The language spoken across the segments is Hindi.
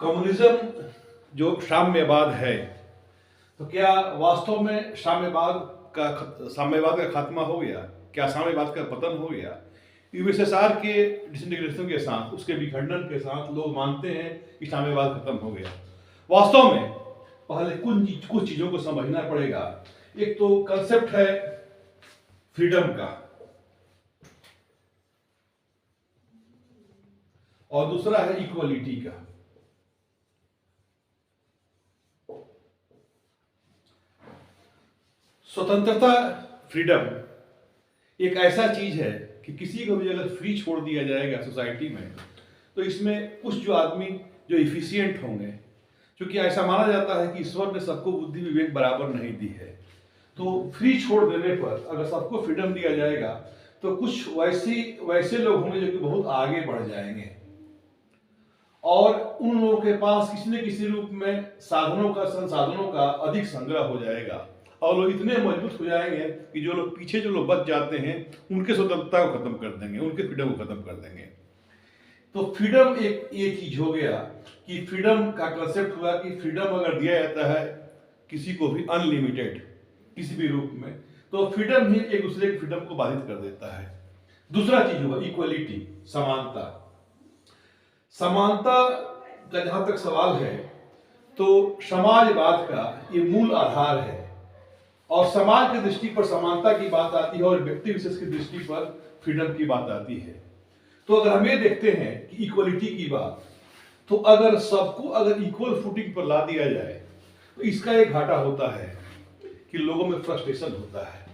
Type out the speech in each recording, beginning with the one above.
कम्युनिज्म जो साम्यवाद है, तो क्या वास्तव में साम्यवाद का खात्मा हो गया? क्या साम्यवाद का पतन हो गया? यूएसएसआर के डिसइंटीग्रेशन के साथ, उसके विखंडन के साथ लोग मानते हैं कि साम्यवाद खत्म हो गया। वास्तव में पहले कुछ चीजों को समझना पड़ेगा। एक तो कंसेप्ट है फ्रीडम का, और दूसरा है इक्वलिटी का। स्वतंत्रता, फ्रीडम एक ऐसा चीज है कि किसी को भी अगर फ्री छोड़ दिया जाएगा सोसाइटी में, तो इसमें कुछ जो आदमी जो इफिशियंट होंगे, क्योंकि ऐसा माना जाता है कि ईश्वर ने सबको बुद्धि विवेक बराबर नहीं दी है, तो फ्री छोड़ देने पर अगर सबको फ्रीडम दिया जाएगा तो कुछ वैसे लोग होंगे जो कि बहुत आगे बढ़ जाएंगे, और उन लोगों के पास किसी न किसी रूप में संसाधनों का अधिक संग्रह हो जाएगा, और लोग इतने मजबूत हो जाएंगे कि जो लोग बच जाते हैं उनके स्वतंत्रता को खत्म कर देंगे, उनके फ्रीडम को खत्म कर देंगे। तो फ्रीडम एक ये चीज हो गया कि फ्रीडम का कंसेप्ट हुआ कि फ्रीडम अगर दिया जाता है किसी को भी अनलिमिटेड किसी भी रूप में, तो फ्रीडम ही एक दूसरे की फ्रीडम को बाधित कर देता है। दूसरा चीज हुआ इक्वलिटी, समानता। समानता का जहां तक सवाल है तो समाजवाद का ये मूल आधार है, और समाज की दृष्टि पर समानता की बात आती है और व्यक्ति विशेष की दृष्टि पर फ्रीडम की बात आती है। तो अगर हम ये देखते हैं कि इक्वलिटी की बात, तो अगर सबको अगर इक्वल फुटिंग पर ला दिया जाए तो इसका एक घाटा होता है कि लोगों में फ्रस्ट्रेशन होता है,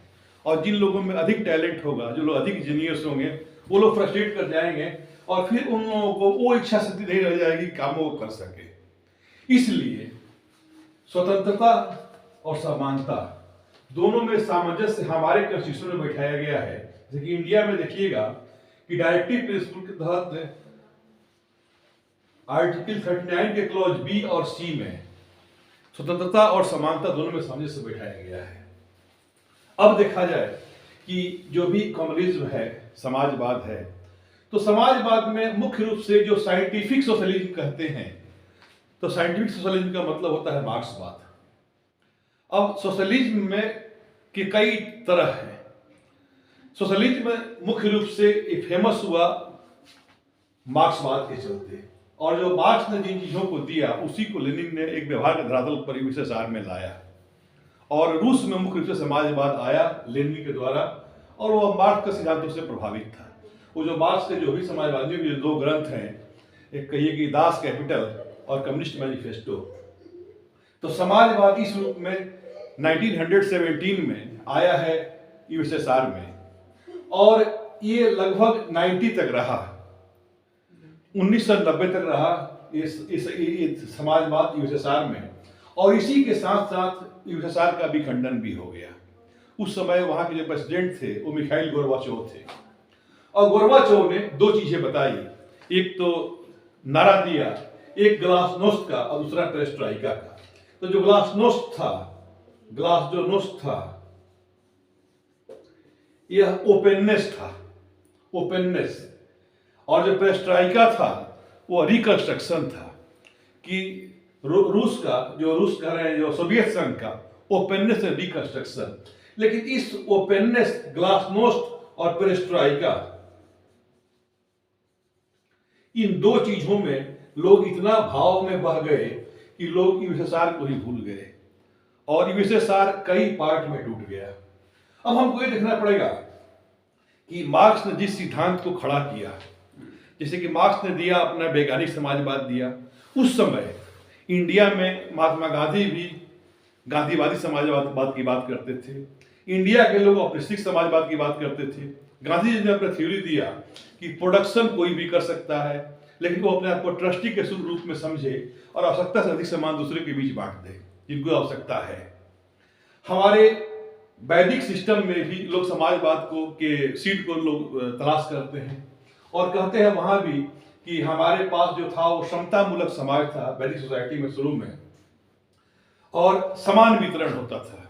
और जिन लोगों में अधिक टैलेंट होगा, जो लोग अधिक इंजीनियर्स होंगे, वो लोग फ्रस्ट्रेट कर जाएंगे, और फिर उन लोगों को वो इच्छा शक्ति नहीं रह जाएगी कामों को कर सके। इसलिए स्वतंत्रता और समानता दोनों में सामंजस्य हमारे कॉन्स्टिट्यूशन में बैठाया गया है। जैसे कि इंडिया में देखिएगा कि डायरेक्टिव प्रिंसिपल के तहत आर्टिकल 39 के क्लॉज बी और सी में स्वतंत्रता और समानता दोनों में सामंजस्य बैठाया गया है। अब देखा जाए कि जो भी कम्युनिज्म है, समाजवाद है, तो समाजवाद में मुख्य रूप से जो साइंटिफिक सोशलिज्म कहते हैं, तो साइंटिफिक सोशलिज्म का मतलब होता है मार्क्सवाद। अब सोशलिज्म में के कई तरह है। सोशलिज्म में मुख्य रूप से फेमस हुआ मार्क्सवाद के चलते, और जो मार्क्स ने जिन चीजों को दिया उसी को लेनिन ने एक व्यवहार के धरातल पर यूएसएसआर में लाया, और रूस में मुख्य रूप से समाजवाद आया लेनिन के द्वारा, और वह मार्क्स के सिद्धांतों से प्रभावित था। वो जो मार्क्स के जो भी समाजवादियों के जो दो ग्रंथ हैं, एक कहिए कि दास कैपिटल और कम्युनिस्ट मैनिफेस्टो, तो समाजवाद इस रूप में 1917 में आया है यूएसएसआर में, और ये लगभग 90 तक रहा, 1990 तक रहा इस समाजवाद यूएसएसआर में, और इसी के साथ साथ यूएसएसआर का विखंडन भी हो गया। उस समय वहां के जो प्रेसिडेंट थे वो मिखाइल गोर्बाचोव थे, और गोर्बाचोव ने दो चीजें बताई, एक तो नारा दिया, एक ग्लासनोस्ट का और दूसरा पेरेस्ट्राइका का। तो जो ग्लासनोस्ट था यह ओपेननेस था, ओपेननेस, और जो पेरेस्ट्राइका था वो रिकंस्ट्रक्शन था, कि रूस कह रहे हैं जो सोवियत संघ का ओपेननेस है रिकंस्ट्रक्शन। लेकिन इस ओपेननेस, ग्लासनोस्ट और पेरेस्ट्राइका, इन दो चीजों में लोग इतना भाव में बह गए कि लोग यूएसएसआर को ही भूल गए, और यूएसएसआर कई पार्ट में टूट गया। अब हमको ये देखना पड़ेगा कि मार्क्स ने जिस सिद्धांत को खड़ा किया, जैसे कि मार्क्स ने दिया अपना वैज्ञानिक समाजवाद दिया, उस समय इंडिया में महात्मा गांधी भी गांधीवादी समाजवाद की बात करते थे, इंडिया के लोग ऑप्टिस्टिक समाजवाद की बात करते थे। गांधी जी ने अपना थ्योरी दिया कि प्रोडक्शन कोई भी कर सकता है, लेकिन वो अपने आप को ट्रस्टी के रूप में समझे और आवश्यकता से अधिक सामान दूसरे के बीच बांट दे जिनको आवश्यकता है। हमारे वैदिक सिस्टम में भी लोग समाजवाद को के सीड को लोग तलाश करते हैं, और कहते हैं वहां भी कि हमारे पास जो था वो समता मूलक समाज था वैदिक सोसाइटी में शुरू में, और समान वितरण होता था।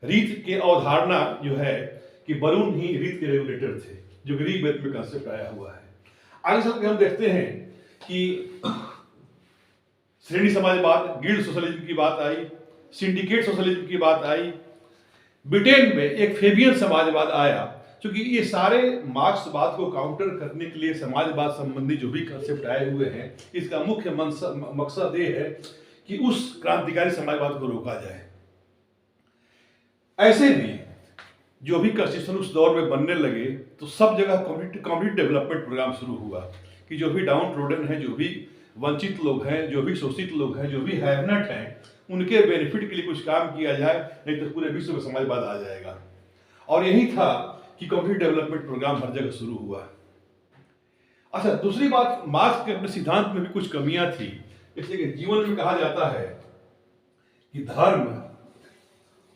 रीत के अवधारणा जो है कि वरुण ही रीत के रेगुलेटर थे, जो ऋग वेद में कंसेप्ट आया हुआ है। आगे चल के हम देखते हैं कि श्रेणी समाजवाद, गिल्ड सोशलिज्म की बात आई, सिंडिकेट सोशलिज्म की बात आई। ब्रिटेन में एक फेबियन समाजवाद आया। क्योंकि ये सारे मार्क्सवाद को काउंटर करने के लिए समाजवाद संबंधी जो भी कंसेप्ट आए हुए हैं, इसका मुख्य मकसद ये है कि उस क्रांतिकारी समाजवाद को रोका जाए। ऐसे भी जो भी कंस्टिट्यूशन उस दौर में बनने लगे तो सब जगह कम्युनिटी डेवलपमेंट प्रोग्राम शुरू हुआ कि जो भी डाउन ट्रोडन है, जो भी वंचित लोग हैं, जो भी शोषित लोग हैं, जो भी हैवनट हैं, उनके बेनिफिट के लिए कुछ काम किया जाए, नहीं तो पूरे विश्व में समाजवाद आ जाएगा। और यही था कि कम्युनिटी डेवलपमेंट प्रोग्राम हर जगह शुरू हुआ। अच्छा, दूसरी बात, मार्क्स के अपने सिद्धांत में भी कुछ कमियां थी। इसलिए कि जीवन में कहा जाता है कि धर्म,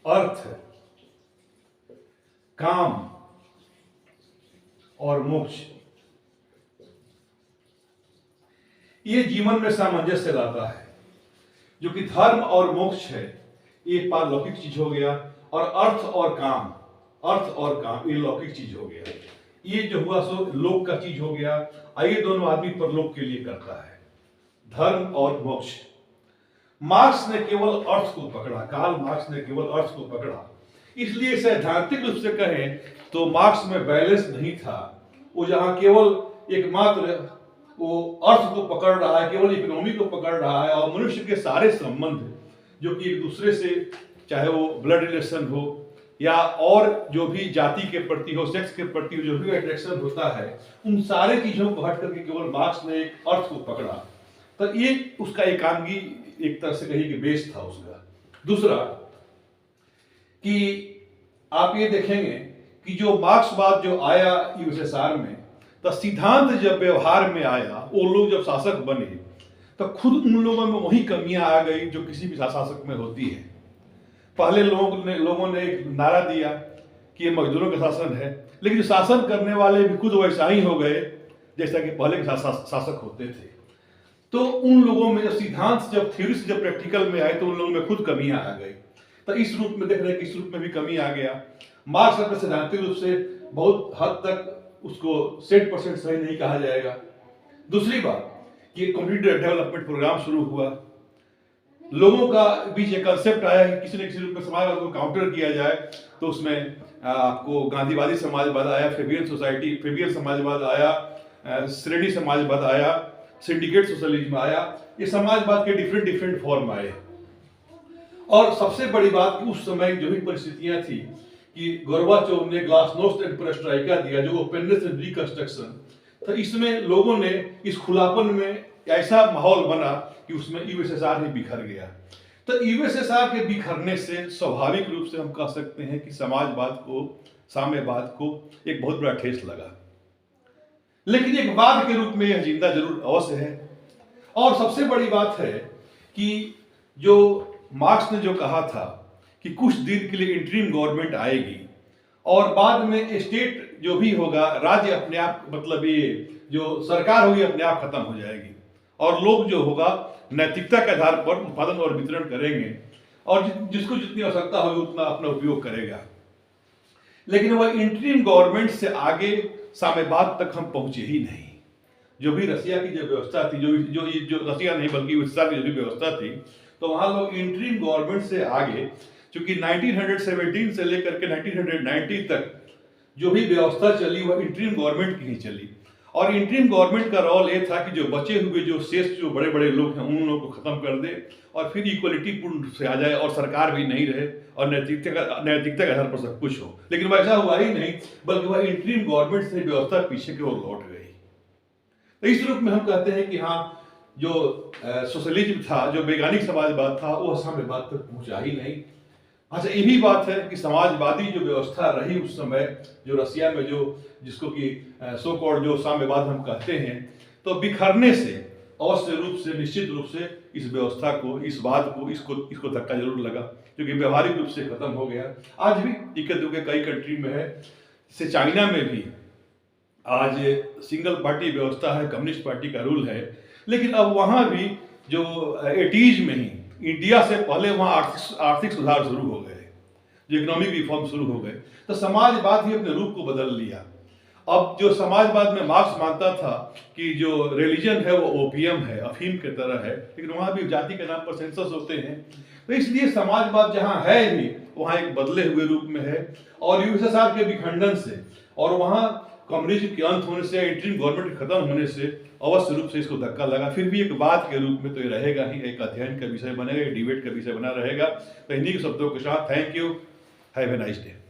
अर्थ, काम और मोक्ष ये जीवन में सामंजस्य लाता है। जो कि धर्म और मोक्ष है ये पारलौकिक चीज हो गया, और अर्थ और काम ये लौकिक चीज हो गया। ये जो हुआ सो लोक का चीज हो गया। ये दोनों आदमी परलोक के लिए करता है, धर्म और मोक्ष। मार्क्स ने केवल अर्थ को पकड़ा, कार्ल मार्क्स ने केवल अर्थ को पकड़ा। इसलिए सैद्धांतिक रूप से कहें तो मार्क्स में बैलेंस नहीं था। वो जहां केवल एकमात्र वो अर्थ को पकड़ रहा है, केवल इकोनॉमी को पकड़ रहा है, और मनुष्य के सारे संबंध जो कि एक दूसरे से, चाहे वो ब्लड रिलेशन हो या और जो भी जाति के प्रति हो, सेक्स के प्रति जो भी अट्रैक्शन होता है, उन सारे चीजों को हट करके केवल मार्क्स ने एक अर्थ को पकड़ा। तो ये उसका एकांगी एक तरह से कही कि बेस था उसका। दूसरा कि आप ये देखेंगे कि जो मार्क्सवाद जो आया यूएसएसआर में, तो सिद्धांत जब व्यवहार में आया, वो लोग जब शासक बने तो खुद उन लोगों में वही कमियां आ गई जो किसी भी शासक में होती है। पहले लोगों ने एक नारा दिया कि ये मजदूरों का शासन है, लेकिन जो शासन करने वाले भी खुद वैसा ही हो गए जैसा कि पहले के शासक होते थे। तो उन लोगों में जब सिद्धांत, जब थ्योरी से जब प्रैक्टिकल में आए, तो उन लोगों में खुद कमियां आ गई। तो इस रूप में देख रहे हैं कि इस रूप में भी कमी आ गया। मार्क्स अपने सैद्धांतिक रूप से बहुत हद तक उसको 100% सही नहीं कहा जाएगा। दूसरी बात कि कम्युनिटी डेवलपमेंट प्रोग्राम शुरू हुआ, लोगों का बीच एक कंसेप्ट आया कि किसी न किसी रूप में समाजवाद को काउंटर किया जाए। तो उसमें आपको गांधीवादी समाजवाद आया, फेबियन समाजवाद आया, श्रेणी समाजवाद आया, सिंडिकेट सोशलिज्म आया। ये समाजवाद के डिफरेंट फॉर्म आए। और सबसे बड़ी बात कि उस समय जो भी परिस्थितियां थी कि गोर्बाचोव ने ग्लासनोस्ट एंड पेरेस्ट्राइका दिया, जो ओपननेस एंड रिकंस्ट्रक्शन, तो इसमें लोगों ने इस खुलापन में ऐसा माहौल बना कि उसमें यूएसएसआर ही बिखर गया। तो यूएसएसआर के बिखरने से स्वाभाविक रूप से हम कह सकते हैं कि समाजवाद को, साम्यवाद को एक बहुत बड़ा ठेस लगा। लेकिन एक वाद के रूप में यह जिंदा जरूर अवश्य है। और सबसे बड़ी बात है कि जो मार्क्स ने जो कहा था कि कुछ दिन के लिए इंटरिम गवर्नमेंट आएगी और बाद में स्टेट जो भी होगा, राज्य अपने आप, मतलब ये जो सरकार होगी अपने आप खत्म हो जाएगी, और लोग जो होगा नैतिकता के आधार पर उत्पादन और वितरण करेंगे, और जिसको जितनी आवश्यकता होगी उतना अपना उपयोग करेगा। लेकिन वह इंटरिम गवर्नमेंट से आगे साम्यवाद तक हम पहुंचे ही नहीं। जो भी रसिया की जो व्यवस्था थी, जो रसिया नहीं बल्कि यूएसएसआर की जो भी व्यवस्था थी, तो वहां लोग इंटरिम गवर्नमेंट से आगे, क्योंकि 1917 से लेकर के 1990 तक जो भी व्यवस्था चली वह इंटरिम गवर्नमेंट की ही चली। और इंटरिम गवर्नमेंट का रोल ये था कि जो बचे हुए जो शेष जो बड़े बड़े लोग हैं उन लोगों को खत्म कर दे और फिर इक्वलिटी पूर्ण से आ जाए और सरकार भी नहीं रहे और नैतिकता के आधार पर सब कुछ हो। लेकिन वैसा हुआ ही नहीं, बल्कि वह इंटरिम गवर्नमेंट से व्यवस्था पीछे की ओर लौट गई। तो इस रूप में हम कहते हैं कि हाँ, जो सोशलिज्म था, जो वैज्ञानिक समाजवाद था, वो साम्यवाद तक पहुंचा ही नहीं। अच्छा, ये भी बात है कि समाजवादी जो व्यवस्था रही उस समय, जो रसिया में जो जिसको कि सो कॉल्ड जो साम्यवाद हम कहते हैं, तो बिखरने से अवश्य रूप से, निश्चित रूप से इस व्यवस्था को, इस वाद को, इसको धक्का जरूर लगा, क्योंकि व्यवहारिक रूप से खत्म हो गया। आज भी इक्के दुक्के कई कंट्री में है, जैसे चाइना में भी आज सिंगल पार्टी व्यवस्था है, कम्युनिस्ट पार्टी का रूल है। लेकिन अब वहां भी जो 80s में ही, इंडिया से पहले वहां आर्थिक सुधार शुरू हो गए, जो इकोनॉमिक रिफॉर्म शुरू हो गए, तो समाजवाद ही अपने रूप को बदल लिया। अब जो समाजवाद में मार्क्स मानता था कि जो रिलीजन है वो ओपियम है, अफीम की तरह है, लेकिन वहां भी जाति के नाम पर सेंसस होते हैं। तो इसलिए समाजवाद जहां है ही वहां एक बदले हुए रूप में है, और यूएसएसआर के विखंडन से और वहां कम्युनिज्म के अंत होने से, इंटरिम गवर्नमेंट के खत्म होने से अवश्य रूप से इसको धक्का लगा। फिर भी एक बात के रूप में तो ये रहेगा ही, एक अध्ययन का विषय बनेगा, एक डिबेट का विषय बना रहेगा। तो इन्हीं शब्दों के साथ thank you, have a nice day.